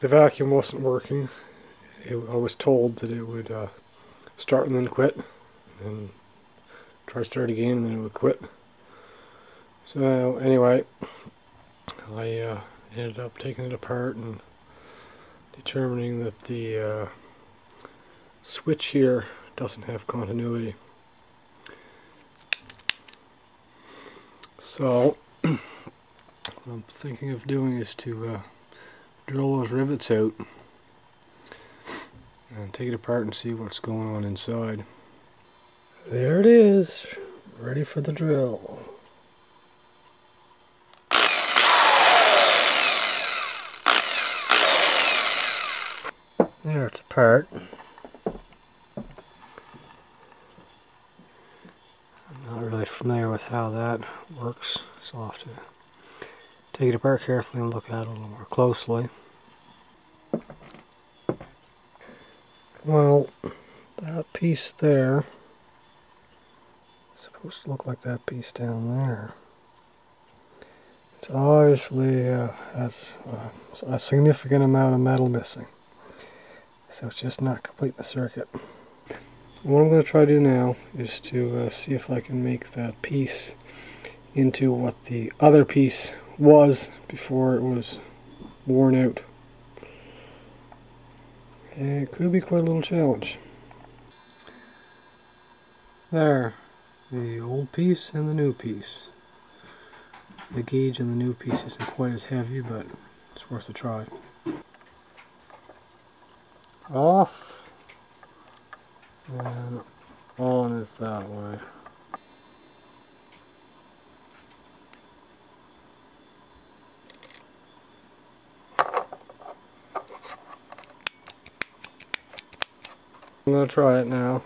The vacuum wasn't working. I was told that it would start and then quit, and try to start again and then it would quit. So anyway, I ended up taking it apart and determining that the switch here doesn't have continuity. So what I'm thinking of doing is to drill those rivets out and take it apart and see what's going on inside. There it is, ready for the drill. There, it's apart. I'm not really familiar with how that works, so I'll have to take it apart carefully and look at it a little more closely. Well, that piece there is supposed to look like that piece down there. It's obviously has a significant amount of metal missing, so it's just not complete the circuit. What I'm going to try to do now is to see if I can make that piece into what the other piece was before it was worn out. And it could be quite a little challenge. There, the old piece and the new piece. The gauge in the new piece isn't quite as heavy, but it's worth a try. Off, and on is that way. I'm going to try it now.